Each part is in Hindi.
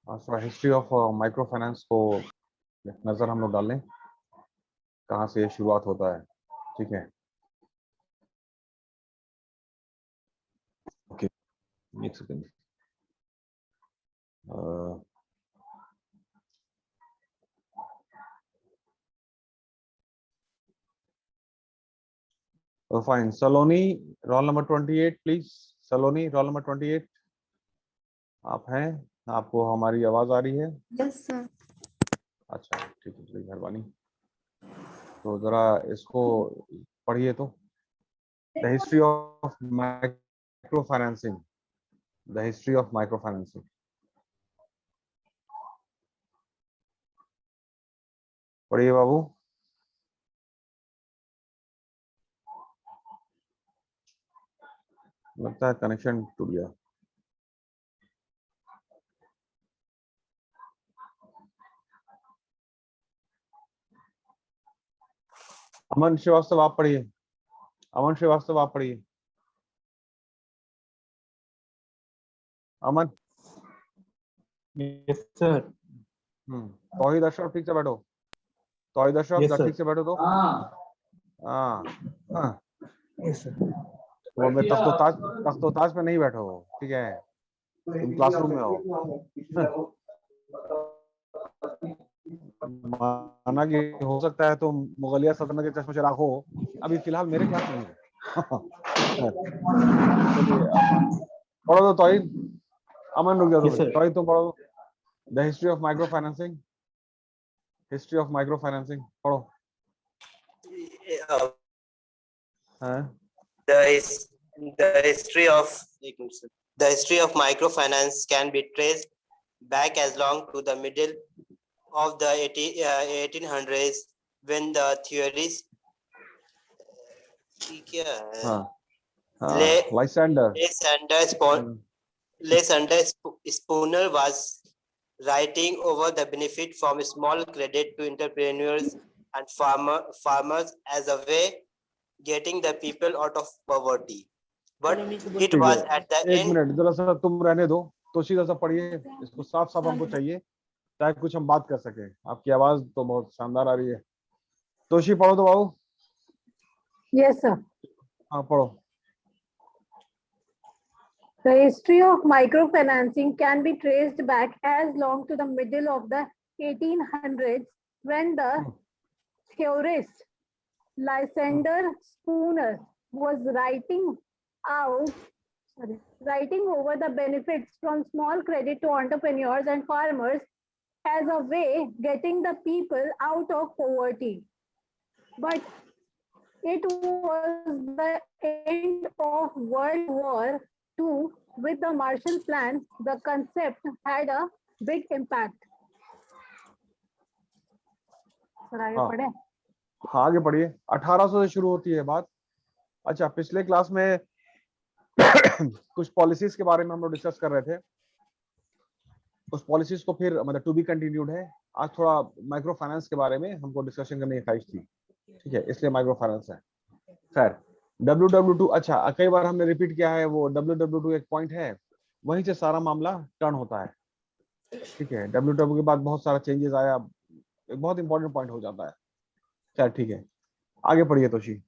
थोड़ा हिस्ट्री ऑफ माइक्रो फाइनेंस को नजर हम लोग डाल लें, कहाँ से ये शुरुआत होता है। ठीक है, ओके, एक second. Fine, Saloni roll number 28 please. Saloni roll number 28, आप हैं? आपको हमारी आवाज आ रही है? Yes sir. अच्छा ठीक है, मेहरबानी। तो जरा इसको पढ़िए तो, the history of micro financing, the history of micro financing. पढ़िए बाबू। लगता है कनेक्शन टूट गया। अमन श्रीवास्तव आप पढ़िए, अमन श्रीवास्तव आप पढ़िए। अमन। Yes sir. तौहीद अशरफ ठीक से बैठो, तौहीद अशरफ Yes, sir. ठीक से बैठो तो। हाँ हाँ, यस सर। वो मैं तख्तो ताज पे नहीं बैठो, ठीक है, तुम क्लासरूम में हो। माना कि हो सकता है तुम मुगलिया सल्तनत के चश्मे चराग हो, अभी फिलहाल मेरे क्लास में नहीं हो। पढ़ो तो तौहीद। अमन रुक Yes, जाओ, sir. तौहीद तुम पढ़ो, the history of micro financing, history of micro financing पढ़ो। हाँ The history of microfinance can be traced back as long to the middle of the 1800s when the theorist Lysander Spooner was writing over the benefit from small credit to entrepreneurs and farmers as a way getting the people out of poverty, but it was at the एक end. मिनट जरा सा तुम रहने दो, तो सीधा सा पढ़िए इसको, साफ साफ हमको चाहिए ताकि कुछ हम बात कर सके। आपकी आवाज तो बहुत शानदार आ रही है। तोशी पढ़ो तो बाबू। Yes sir. हाँ पढ़ो। The history of microfinancing can be traced back as long to the middle of the 1800s when the theorist Lysander Spooner was writing over the benefits from small credit to entrepreneurs and farmers as a way getting the people out of poverty. But it was the end of World War II with the Marshall Plan. The concept had a big impact. हाँ आगे पढ़िए। 1800 से शुरू होती है बात। अच्छा, पिछले क्लास में कुछ पॉलिसीज के बारे में हम लोग डिस्कस कर रहे थे, उस पॉलिसीज को फिर मतलब टू बी कंटिन्यूड है। आज थोड़ा माइक्रो फाइनेंस के बारे में हमको डिस्कशन करने की ख्वाहिश थी, ठीक है, इसलिए माइक्रो फाइनेंस है। खैर WW2, अच्छा कई बार हमने रिपीट किया है, वो WW2 एक पॉइंट है, वहीं से सारा मामला टर्न होता है, ठीक है। WW के बाद बहुत सारा चेंजेस आया, एक बहुत इंपॉर्टेंट पॉइंट हो जाता है। खैर ठीक है, आगे पढ़िए Toshi.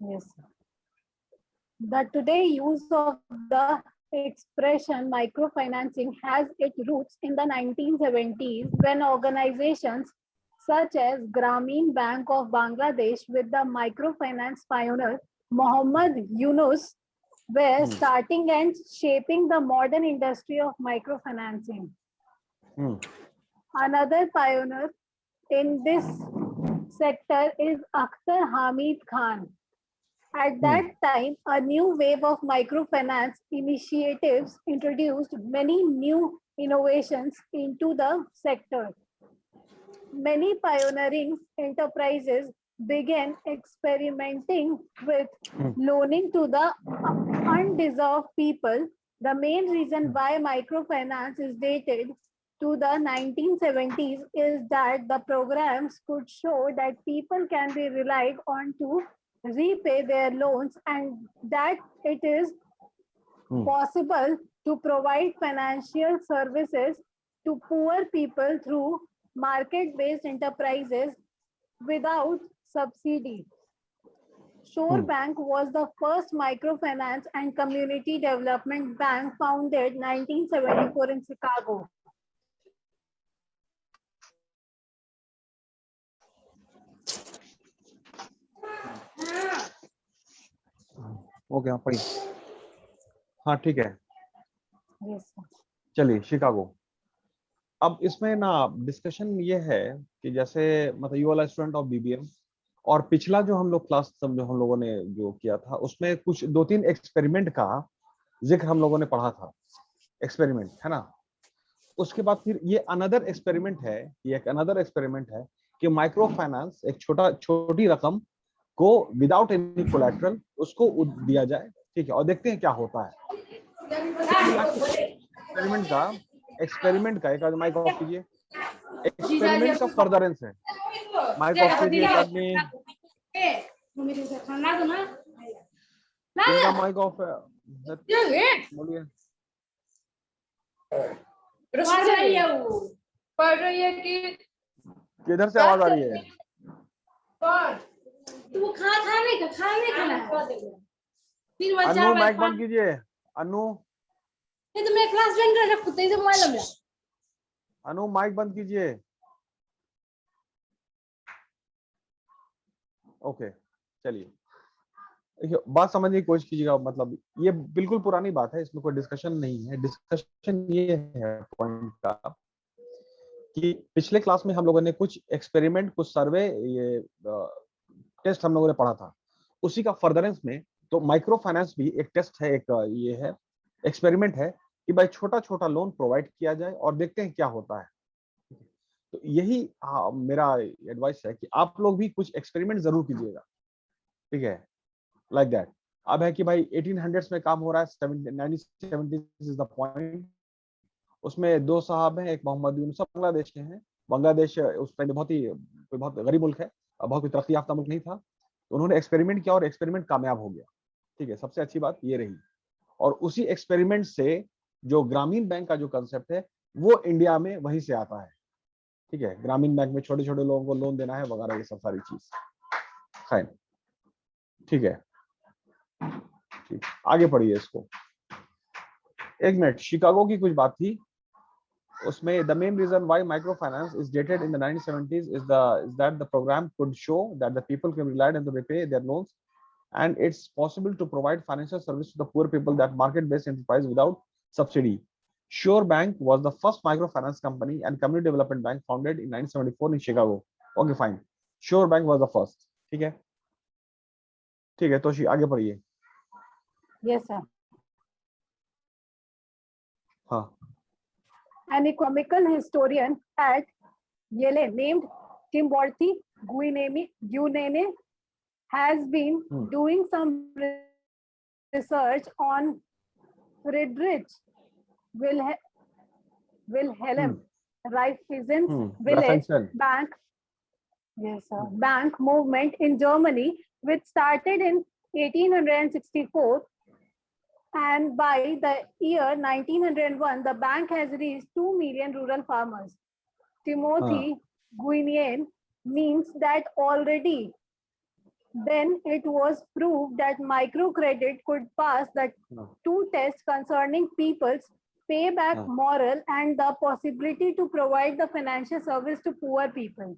Yes. The today use of the expression microfinancing has its roots in the 1970s when organizations such as Grameen Bank of Bangladesh with the microfinance pioneer Muhammad Yunus were starting and shaping the modern industry of microfinancing. Another pioneer in this sector is Akhtar Hamid Khan. At that time, a new wave of microfinance initiatives introduced many new innovations into the sector. Many pioneering enterprises began experimenting with loaning to the undeserved people. The main reason why microfinance is dated to the 1970s is that the programs could show that people can be relied on to repay their loans and that it is possible to provide financial services to poor people through market-based enterprises without subsidy. Shore Bank was the first microfinance and community development bank founded 1974 in Chicago. Okay, हाँ पढ़िए। हाँ ठीक है, Yes, sir. चलिए शिकागो। अब इसमें ना डिस्कशन ये है कि जैसे मतलब यू वाला स्टूडेंट ऑफ बीबीएम, और पिछला जो हम लोग क्लास जो हम लोगों ने जो किया था उसमें कुछ 2-3 एक्सपेरिमेंट का जिक्र हम लोगों ने पढ़ा था, एक्सपेरिमेंट है ना। उसके बाद फिर ये अनदर एक्सपेरिमेंट है, ये एक अनदर एक्सपेरिमेंट है कि माइक्रो फाइनेंस, एक छोटी रकम को विदाउट एनी कोलैटरल उसको दिया जाए, ठीक है, और देखते हैं क्या होता है। एक्सपेरिमेंट का एक आदमी माइक ऑफ कीजिए। एक्सपेरिमेंट का फर्दरेंस है, माइक ऑफ कीजिए एक आदमी। इनका माइक ऑफ है, बोलिए। पढ़ रही है कि किधर से आवाज आ रही है? तू खा नहीं खाना फिर बच्चा अनु माइक बंद कीजिए। अनु ये तो मैं क्लास ज्वाइन कर रहा कुत्ते से मोबाइल में। अनु माइक बंद कीजिए। ओके चलिए, देखिए बात समझने की कोशिश कीजिएगा। मतलब ये बिल्कुल पुरानी बात है, इसमें कोई डिस्कशन नहीं है। डिस्कशन ये है पॉइंट का कि पिछले क्लास में हम लोगों ने कुछ एक्सपेरिमेंट, कुछ सर्वे, ये टेस्ट हम लोगों ने पढ़ा था, उसी का फर्दरेंस में तो माइक्रो फाइनेंस भी एक टेस्ट है, एक ये है एक्सपेरिमेंट है कि भाई छोटा छोटा लोन प्रोवाइड किया जाए और देखते हैं क्या होता है। तो यही मेरा एडवाइस है कि आप लोग भी कुछ एक्सपेरिमेंट जरूर कीजिएगा, ठीक है, लाइक दैट। अब है कि भाई 1800s में काम हो रहा है, 1970s इज द पॉइंट। उसमें दो साहब हैं, एक मोहम्मद यूनुस, बांग्लादेश के हैं। बांग्लादेश उस टाइम बहुत गरीब मुल्क है, बहुत कोई तरक्की याफ्ता मुल्क नहीं था। तो उन्होंने एक्सपेरिमेंट किया और एक्सपेरिमेंट कामयाब हो गया, ठीक है, सबसे अच्छी बात ये रही। और उसी एक्सपेरिमेंट से जो ग्रामीण बैंक का जो कंसेप्ट है वो इंडिया में वहीं से आता है, ठीक है। ग्रामीण बैंक में छोटे छोटे लोगों को लोन देना है वगैरह, ये सब सारी चीज, खैर ठीक है। ठीक, आगे पढ़िए इसको। एक मिनट, शिकागो की कुछ बात थी उसमें। the main reason why microfinance is dated in the 1970s is that the program could show that the people can rely on to repay their loans, and it's possible to provide financial service to the poor people that market-based enterprise without subsidy. Shore Bank was the first microfinance company and community development bank founded in 1974 in Chicago. Okay, fine. Shore Bank was the first. ठीक है, ठीक है, तोशी आगे पढ़िए। Yes, sir. हाँ, An economical historian at Yale named Timothy Guinene has been doing some research on Friedrich Wilhelm Raiffeisen's village bank, yes, sir, bank movement in Germany, which started in 1864. And by the year 1901, the bank has reached 2 million rural farmers. Timothy Guinien means that already then it was proved that microcredit could pass the two tests concerning people's payback moral and the possibility to provide the financial service to poor people.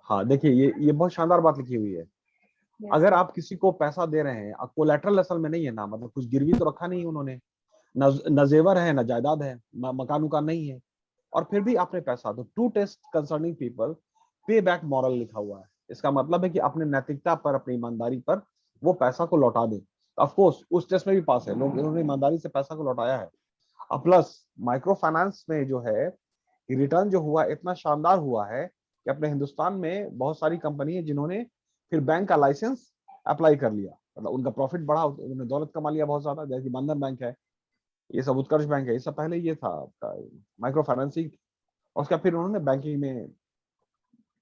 हाँ देखिए, ये बहुत शानदार बात लिखी हुई है। Yes. अगर आप किसी को पैसा दे रहे हैं, कोलैटरल असल में नहीं है ना, मतलब कुछ गिरवी तो रखा नहीं उन्होंने, न जेवर है, न जायदाद है, मकान उकान नहीं है, और फिर भी आपने पैसा, तो टू टेस्ट कंसर्निंग पीपल पे बैक मॉरल लिखा हुआ है। इसका मतलब है कि अपने नैतिकता पर, अपनी ईमानदारी पर वो पैसा को लौटा दें। ऑफ कोर्स उस टेस्ट में भी पास है लोग, इन्होंने ईमानदारी से पैसा को लौटाया है। अब प्लस माइक्रो फाइनेंस में जो है रिटर्न जो हुआ इतना शानदार हुआ है कि अपने हिंदुस्तान में बहुत सारी कंपनी है जिन्होंने फिर बैंक का लाइसेंस अप्लाई कर लिया, मतलब उनका प्रॉफिट बढ़ा, उन्होंने दौलत कमा लिया बहुत ज्यादा। जैसे बंधन बैंक है, ये सब उत्कर्ष बैंक है, ये सब पहले ये था माइक्रो फाइनेंसिंग, और उसका फिर उन्होंने बैंकिंग में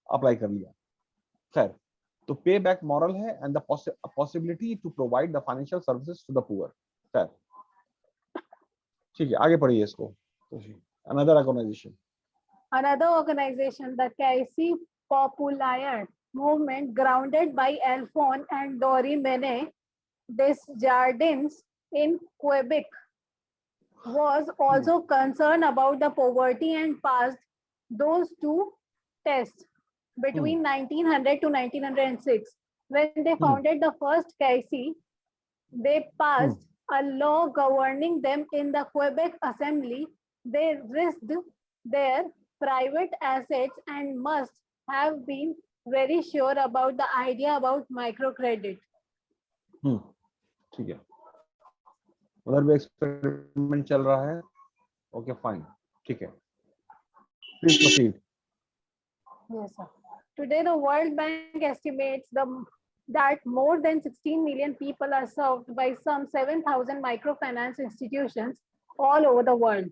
अप्लाई कर लिया। खैर, तो पे बैक मॉरल है and the possibility to provide the financial services to the poor. खैर, ठीक है, आगे पढ़िए इसको। Another organization. Another organization, the Caisse Populaire movement, grounded by Alphonse and Dory Mene Desjardins in Quebec, was also concerned about the poverty and passed those two tests between 1900 to 1906. When they founded the first Caisse, they passed a law governing them in the Quebec Assembly. They risked their private assets and must have been very sure about the idea about microcredit. ठीक है, उधर भी एक्सपेरिमेंट चल रहा है। ओके फाइन, ठीक है, please proceed. Yes, sir. Today, the World Bank estimates that more than 16 million people are served by some 7,000 microfinance institutions all over the world.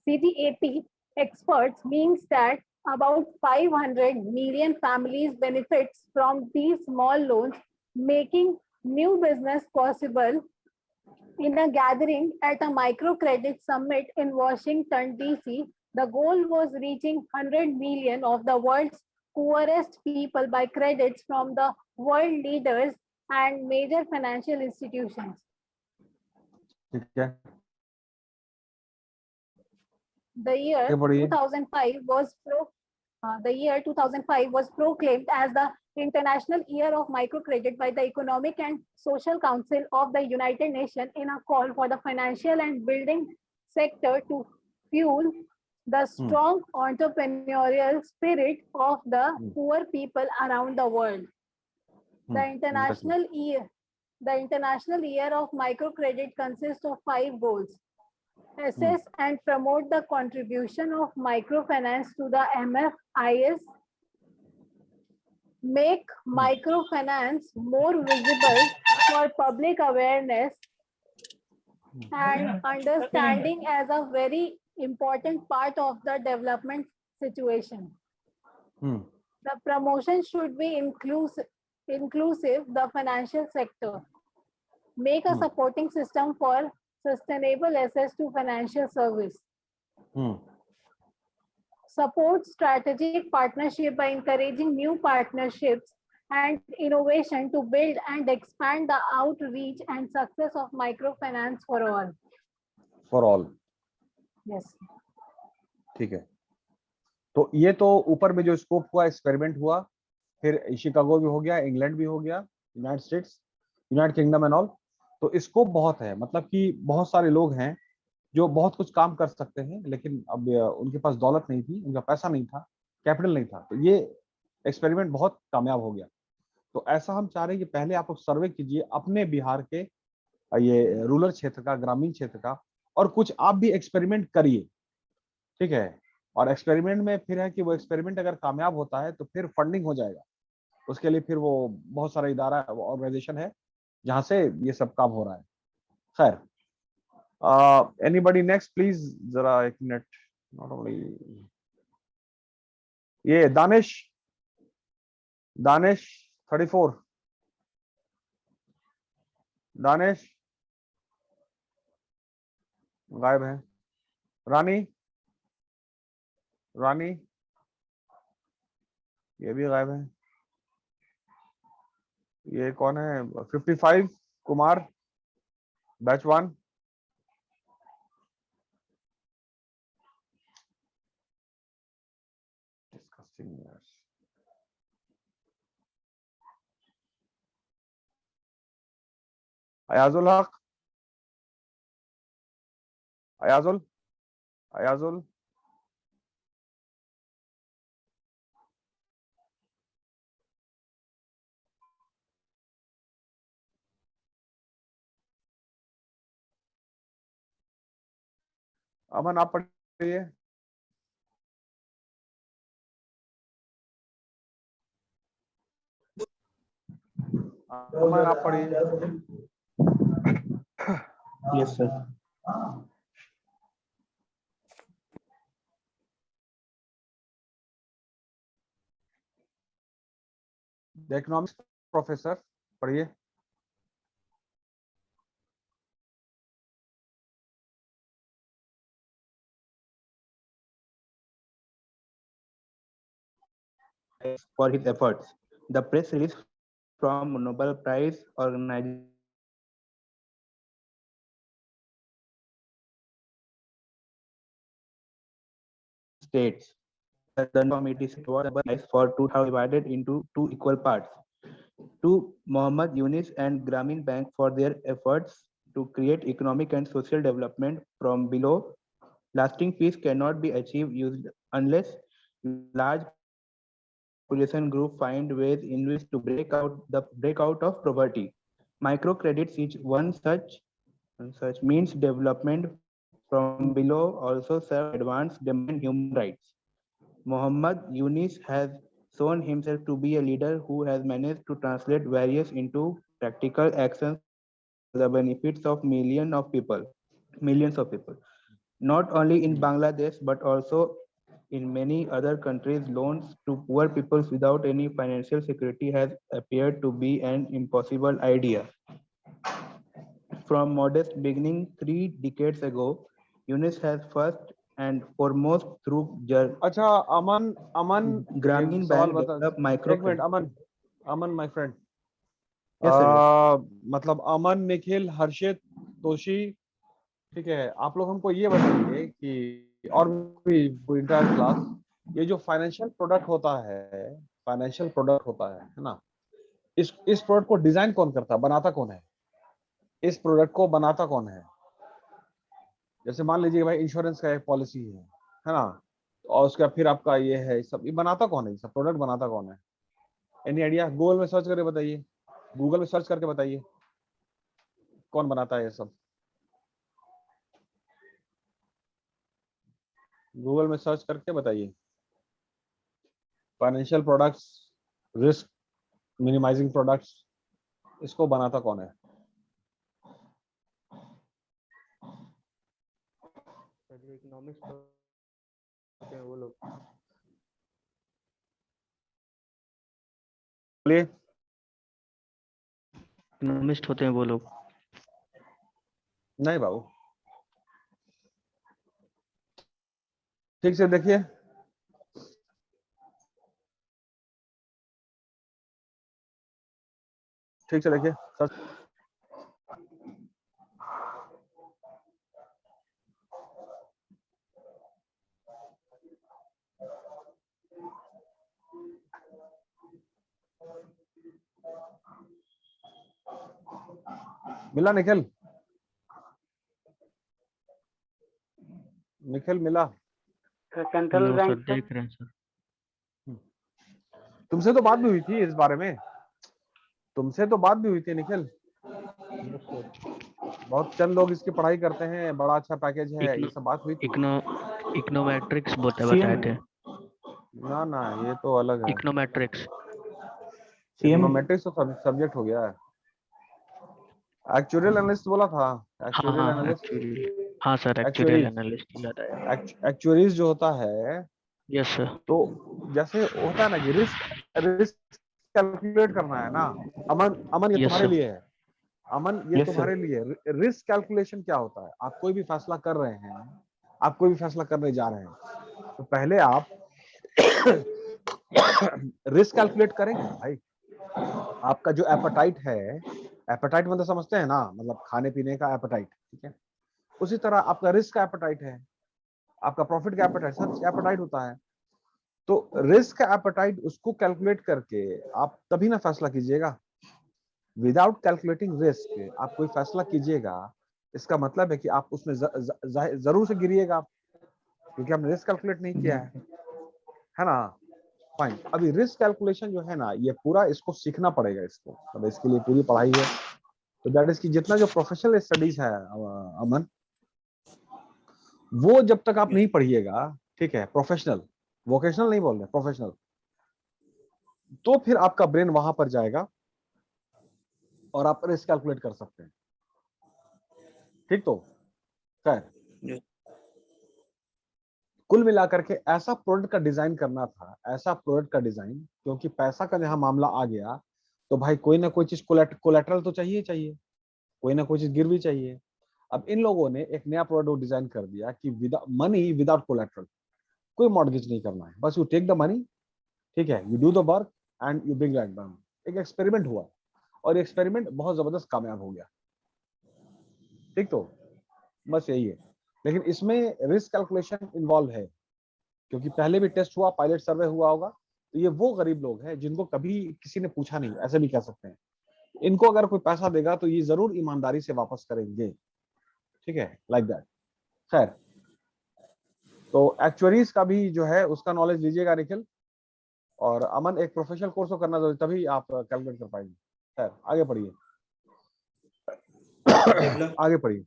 CTAP experts means that about 500 million families benefits from these small loans, making new business possible. In a gathering at a microcredit summit in Washington, D.C., the goal was reaching 100 million of the world's poorest people by credits from the world leaders and major financial institutions. ठीक है, The year 2005 was proclaimed as the International Year of Microcredit by the Economic and Social Council of the United Nations in a call for the financial and building sector to fuel the strong entrepreneurial spirit of the poor people around the world. The International Year of Microcredit consists of 5 goals. Assess and promote the contribution of microfinance to the MFIS, make microfinance more visible for public awareness and understanding as a very important part of the development situation. The promotion should be inclusive the financial sector. Make a supporting system for sustainable access to financial service. Support strategic partnership by encouraging new partnerships and innovation to build and expand the outreach and success of microfinance for all. For all. Yes. ठीक है, तो ये तो ऊपर में जो स्कोप हुआ, एक्सपेरिमेंट हुआ, फिर शिकागो भी हो गया, इंग्लैंड भी हो गया, United states, United kingdom and all. तो स्कोप बहुत है, मतलब कि बहुत सारे लोग हैं जो बहुत कुछ काम कर सकते हैं, लेकिन अब उनके पास दौलत नहीं थी, उनका पैसा नहीं था, कैपिटल नहीं था, तो ये एक्सपेरिमेंट बहुत कामयाब हो गया। तो ऐसा हम चाह रहे हैं कि पहले आप लोग सर्वे कीजिए अपने बिहार के ये रूरल क्षेत्र का, ग्रामीण क्षेत्र का, और कुछ आप भी एक्सपेरिमेंट करिए, ठीक है। और एक्सपेरिमेंट में फिर है कि वो एक्सपेरिमेंट अगर कामयाब होता है तो फिर फंडिंग हो जाएगा, उसके लिए फिर वो बहुत सारा इदारा ऑर्गेनाइजेशन है जहां से ये सब काम हो रहा है। खैर, एनीबॉडी नेक्स्ट प्लीज, जरा एक मिनट। नॉट ओनली ये दानिश 34, दानिश गायब है। रानी ये भी गायब है। ये कौन है? 55 कुमार, बैच 1। अयाजुल हक, अयाजुल अमन आप पढ़िए। अमन आप पढ़िए। Yes, sir. The economics professor पढ़िए। for his efforts. The press release from Nobel Prize organization states that the committee was Nobel Prize for 2000 divided into two equal parts to Mohammad Yunus and Grameen Bank for their efforts to create economic and social development from below. Lasting peace cannot be achieved unless large population group find ways in which to break out of poverty. Microcredits is one such means development from below also serve advance democracy and human rights. Mohammad Yunus has shown himself to be a leader who has managed to translate various into practical actions for the benefits of millions of people. Not only in Bangladesh, but also in many other countries, loans to poor peoples without any financial security has appeared to be an impossible idea. From modest beginning 3 decades ago, Yunus has first and foremost through अच्छा अमन अमन ये Grameen सवाल Bank बता, developed एक minute microcredit. Aman my friend, Yes, sir. Yes. मतलब अमन, निखिल, हर्षित, तोशी, ठीक है, आप लोग हमको ये बताइए कि और भी इंटर क्लास, ये जो फाइनेंशियल प्रोडक्ट होता है ना, इस प्रोडक्ट को डिजाइन कौन करता है, बनाता कौन है, इस प्रोडक्ट को बनाता कौन है? जैसे मान लीजिए भाई इंश्योरेंस का एक पॉलिसी है ना, और उसका फिर आपका ये है, सब ये बनाता कौन है, सब प्रोडक्ट बनाता कौन है? Any idea? गूगल में सर्च करके बताइए, गूगल में सर्च करके बताइए कौन बनाता है ये सब। गूगल में सर्च करके बताइए, financial products, risk minimizing products, इसको बनाता कौन है? इकोनॉमिक्स होते हैं वो लोग। बोलिए। इकोनॉमिस्ट होते हैं वो लोग। नहीं बाबू, ठीक से देखिए, ठीक से देखिए, सर्च मिला निखिल? निखिल मिला? सेंट्रल बैंक देख रहे हैं सर। तुमसे तो बात भी हुई थी इस बारे में, तुमसे तो बात भी हुई थी निखिल। बहुत चंद लोग इसकी पढ़ाई करते हैं, बड़ा अच्छा पैकेज है, ये सब बात हुई थी। इकोनोमेट्रिक्स बताए थे। ना ना, ये तो अलग है। इकोनोमेट्रिक्स इकोनोमेट्रिक्स तो सब्जेक्ट हो गया है। एक्चुअरियल एनालिस्ट बोला था, एक्चुअरियल एनालिस्ट। हाँ सर, एक्चुअरियल एनालिस्ट याद आया। एक्चुअरीज जो होता है, यस सर। तो जैसे होता है ना कि रिस्क कैलकुलेट करना है ना, अमन ये तुम्हारे लिए है, अमन ये तुम्हारे लिए। रिस्क कैलकुलेशन क्या होता है? आप कोई भी फैसला कर रहे हैं, आप कोई भी फैसला करने जा रहे हैं, तो पहले आप रिस्क कैलकुलेट करेंगे भाई। आपका जो एपेटाइट है, एपेटाइट मतलब समझते हैं ना, मतलब खाने पीने का एपेटाइट, ठीक है, उसी तरह आपका रिस्क का एपेटाइट है, आपका प्रॉफिट का एपेटाइट, सब एपेटाइट होता है। तो रिस्क का एपेटाइट, उसको कैलकुलेट करके आप तभी ना फैसला कीजिएगा। विदाउट कैलकुलेटिंग रिस्क आप कोई फैसला कीजिएगा, इसका मतलब है कि आप उसमें जरूर से गिरिएगा, क्योंकि आपने रिस्क कैलकुलेट नहीं किया है ना। फाइन, अभी रिस्क कैलकुलेशन जो है ना, ये पूरा इसको सीखना पड़ेगा, इसको अब इसके लिए पूरी पढ़ाई है। तो दैट इज की जितना जो प्रोफेशनल स्टडीज है अमन, वो जब तक आप नहीं पढ़िएगा, ठीक है, प्रोफेशनल, वोकेशनल नहीं बोल रहे, प्रोफेशनल, तो फिर आपका ब्रेन वहां पर जाएगा और आप रिस्क कैलकुलेट कर सकते हैं। ठीक, तो खैर कुल मिलाकर के ऐसा प्रोडक्ट का डिजाइन करना था, ऐसा प्रोडक्ट का डिजाइन, क्योंकि पैसा का जहां मामला आ गया, तो भाई कोई ना कोई चीज कोलेटरल तो चाहिए, कोई ना कोई चीज गिरवी चाहिए। अब इन लोगों ने एक नया प्रोडक्ट डिजाइन कर दिया कि मनी विदाउट कोलेटरल, कोई मॉर्गेज नहीं करना है, बस यू टेक द मनी ठीक है, you do the work and you bring back done. एक एक्सपेरिमेंट हुआ और एक्सपेरिमेंट बहुत जबरदस्त कामयाब हो गया। ठीक, तो बस यही है, लेकिन इसमें रिस्क कैलकुलेशन इन्वॉल्व है, क्योंकि पहले भी टेस्ट हुआ, पायलट सर्वे हुआ होगा, तो ये वो गरीब लोग हैं जिनको कभी किसी ने पूछा नहीं, ऐसे भी कह सकते हैं। इनको अगर कोई पैसा देगा तो ये जरूर ईमानदारी से वापस करेंगे। ठीक है, लाइक दैट। खैर, तो एक्चुअरीज का भी जो है उसका नॉलेज लीजिएगा निखिल, और अमन एक प्रोफेशनल कोर्स को करना जरूरी, तभी आप कैलकुलेट कर पाएंगे। खैर, आगे पढ़िए। आगे पढ़िए।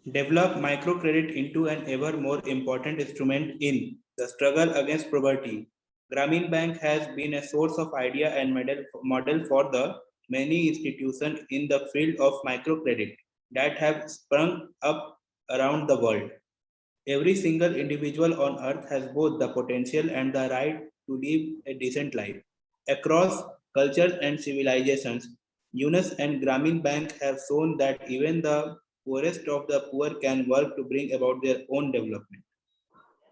Develop microcredit into an ever more important instrument in the struggle against poverty. Grameen Bank has been a source of idea and model for the many institutions in the field of microcredit that have sprung up around the world. Every single individual on earth has both the potential and the right to live a decent life. Across cultures and civilizations, Yunus and Grameen Bank have shown that even the poorest of the poor can work to bring about their own development.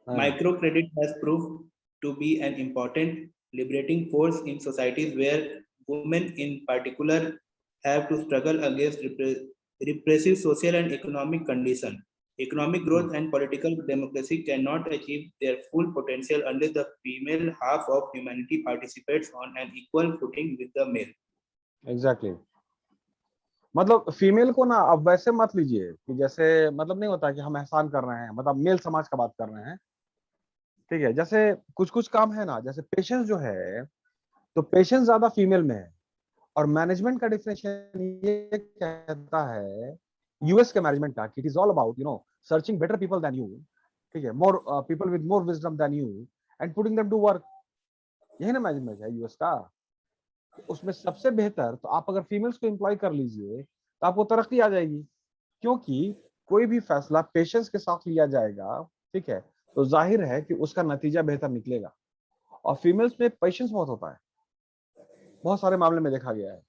Microcredit has proved to be an important liberating force in societies where women in particular have to struggle against repressive social and economic conditions. Economic growth and political democracy cannot achieve their full potential unless the female half of humanity participates on an equal footing with the male. Exactly. मतलब फीमेल को ना अब वैसे मत लीजिए कि जैसे, मतलब नहीं होता कि हम एहसान कर रहे हैं, मतलब मेल समाज का बात कर रहे हैं। ठीक है, जैसे कुछ कुछ काम है ना, जैसे पेशेंस जो है, तो पेशेंस ज्यादा फीमेल में है। और मैनेजमेंट का डिफिनेशन ये कहता है, यूएस के मैनेजमेंट का, it is all about searching better people than you. ठीक है, more people with more wisdom than you and putting them to work. यही ना मैनेजमेंट है यूएस का। उसमें सबसे बेहतर तो आप अगर फीमेल्स को एम्प्लॉय कर लीजिए तो आपको तरक्की आ जाएगी, क्योंकि कोई भी फैसला पेशेंस के साथ लिया जाएगा। ठीक है, तो जाहिर है कि उसका नतीजा बेहतर निकलेगा। और फीमेल्स में पेशेंस बहुत होता है, बहुत सारे मामले में देखा गया है।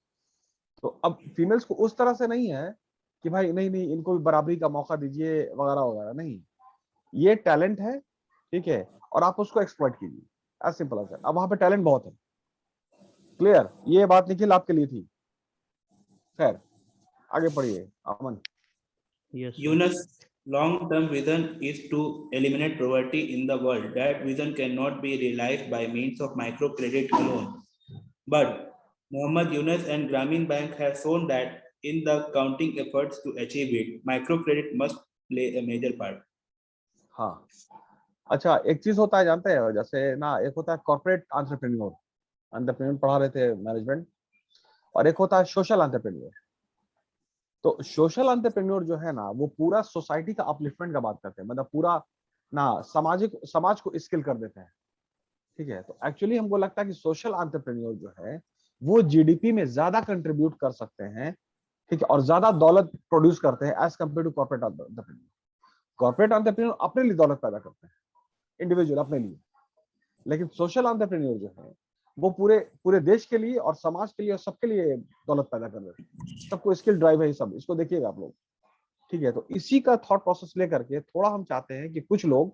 तो अब फीमेल्स को उस तरह से नहीं है कि भाई नहीं नहीं इनको भी बराबरी का मौका दीजिए वगैरह वगैरह, नहीं, ये टैलेंट है। ठीक है, और आप उसको एक्सप्लॉइट कीजिए, एज सिंपल एज दैट। अब वहां पे टैलेंट बहुत है। क्लियर, ये बात निखिल आपके लिए थी। खैर, आगे पढ़िए अमन। Yes, Yunus' long-term vision is to eliminate poverty in the world. That vision cannot be realized by means of microcredit alone. But Mohammed Yunus and Grameen Bank have shown that in the counting efforts to achieve it, microcredit must play a major part. हाँ, अच्छा, एक चीज होता है जानते हैं, जैसे ना एक होता है कॉर्पोरेट एंटरप्रेन्योर, एंटरप्रेन्योर पढ़ा रहे थे मैनेजमेंट, और एक होता है सोशल एंटरप्रेन्योर। तो सोशल एंटरप्रेन्योर जो है ना, वो पूरा सोसाइटी का अपलिफ्टमेंट का बात करते हैं, मतलब पूरा ना समाज को स्किल कर देते हैं। ठीक है, तो एक्चुअली हमको लगता है कि सोशल एंटरप्रेन्योर जो है वो जीडीपी में ज्यादा कंट्रीब्यूट कर सकते हैं। ठीक है, और ज्यादा दौलत प्रोड्यूस करते हैं as compare to corporate entrepreneur. Corporate entrepreneur अपने लिए दौलत पैदा करते हैं, इंडिविजुअल अपने लिए, लेकिन सोशल एंटरप्रेन्योर जो है वो पूरे पूरे देश के लिए और समाज के लिए और सबके लिए दौलत पैदा कर देते हैं। सबको स्किल ड्राइव है ये सब, इसको देखिएगा आप लोग। ठीक है, तो इसी का थॉट प्रोसेस लेकर के थोड़ा हम चाहते हैं कि कुछ लोग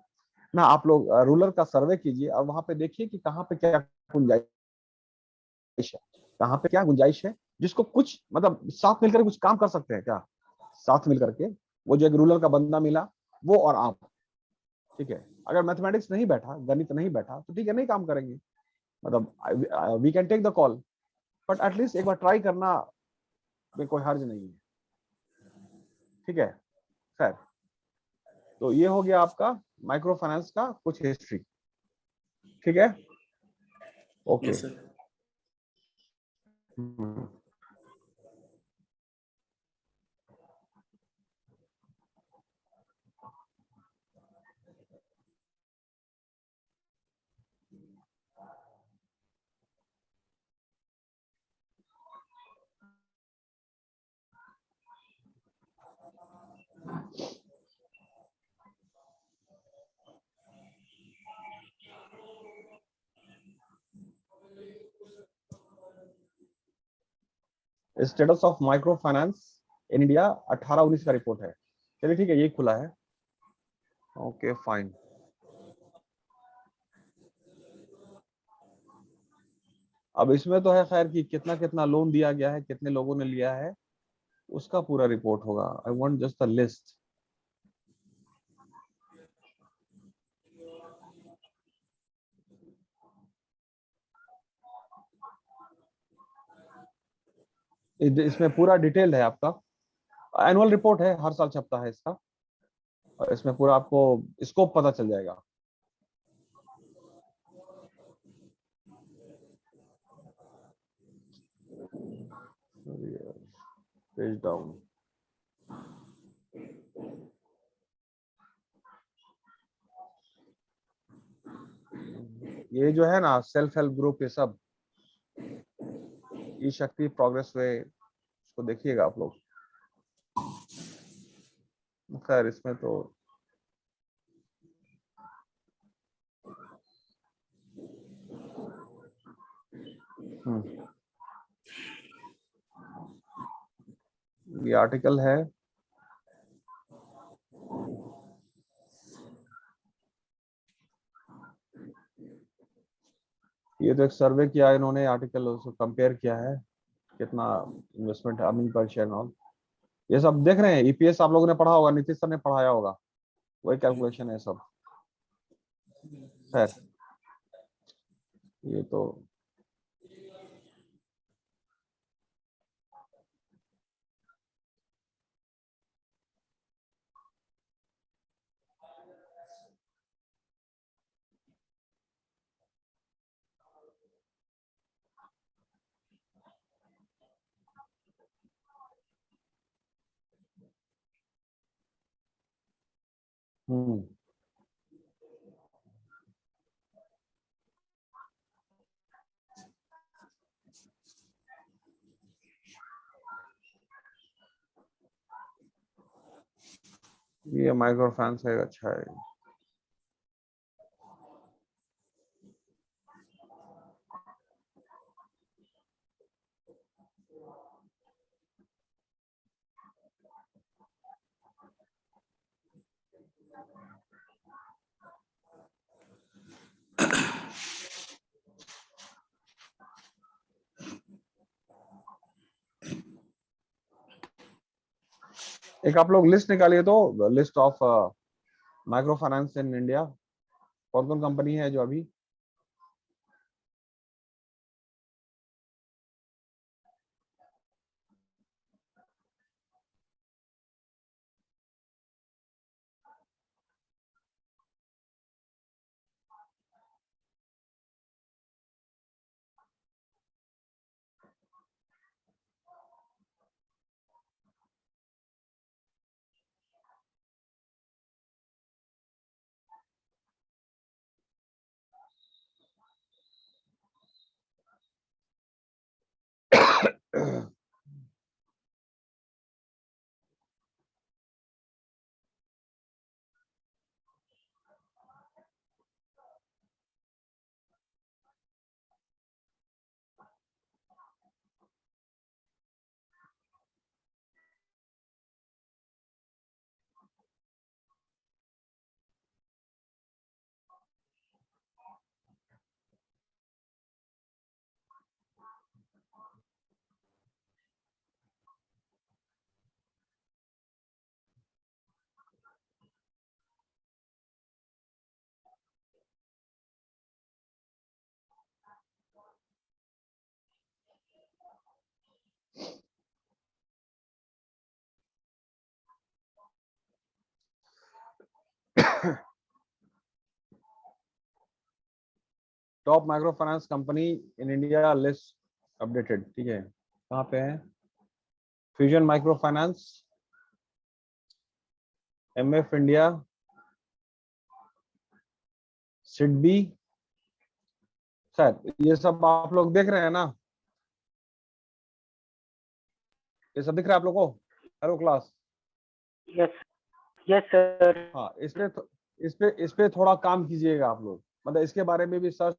ना, आप लोग रूरल का सर्वे कीजिए और वहां पे देखिए कि कहाँ पे क्या गुंजाइश है, कहाँ पे क्या गुंजाइश है, जिसको कुछ मतलब साथ मिलकर कुछ काम कर सकते हैं क्या, साथ मिलकर के। वो जो एक रूरल का बंदा मिला, वो और आप। ठीक है, अगर मैथमेटिक्स नहीं बैठा, गणित नहीं बैठा, तो ठीक है, नहीं काम करेंगे, मतलब we can take the call, but at least एक बार ट्राई करना में कोई हर्ज नहीं है। ठीक है, खैर, तो ये हो गया आपका माइक्रो फाइनेंस का कुछ हिस्ट्री। ठीक है, okay. Yes, sir. Status of micro finance in India 18-19 का रिपोर्ट है। चलिए ठीक है, ये खुला है, ओके फाइन। अब इसमें तो है खैर कि कितना कितना लोन दिया गया है, कितने लोगों ने लिया है, उसका पूरा रिपोर्ट होगा। I want just the list. इसमें पूरा डिटेल है आपका, एनुअल रिपोर्ट है, हर साल छपता है इसका, और इसमें पूरा आपको स्कोप पता चल जाएगा। Page down. ये जो है ना सेल्फ हेल्प ग्रुप, ये सब ई शक्ति, प्रोग्रेस वे, इसको देखिएगा आप लोग। खैर इसमें तो ये आर्टिकल है, ये तो एक सर्वे किया इन्होंने, आर्टिकल उसको कंपेयर किया है, कितना investment earning per share all, ये सब देख रहे हैं। ईपीएस आप लोगों ने पढ़ा होगा, नीतीश सर ने पढ़ाया होगा, वही कैलकुलेशन है सब। खैर ये तो हम्म ये माइक्रो फाइनेंस है, अच्छा है। एक आप लोग लिस्ट निकालिए तो, list of micro finance in India, कौन कौन कंपनी है जो अभी top micro finance company in India list updated, ठीक है। कहाँ पे है? Fusion micro finance, MF India, SIDBI, sir ये सब आप लोग देख रहे हैं ना? ये सब दिख रहा है आप लोगों को? Hello class. Yes yes sir. हाँ, इस पे थोड़ा काम कीजिएगा आप लोग, मतलब इसके बारे में भी सर्च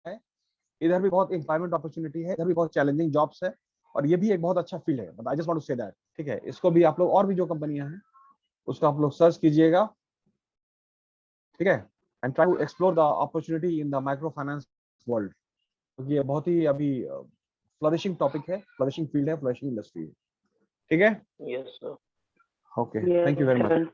है। इधर भी बहुत एम्प्लॉयमेंट अपॉर्चुनिटी है, इधर भी बहुत चैलेंजिंग जॉब्स है, और ये भी एक बहुत अच्छा फील्ड है, मतलब I just want to say that, ठीक है। इसको भी आप लोग, और भी जो कंपनियां हैं उसको आप लोग सर्च कीजिएगा, ठीक है, and try to explore the opportunity in the micro finance world, क्योंकि ये बहुत ही अभी फ्लरिशिंग टॉपिक है, फ्लरिशिंग फील्ड है, फ्लरिशिंग इंडस्ट्री है। ठीक है, Yes, sir. Okay, Yes, thank you very much. sir.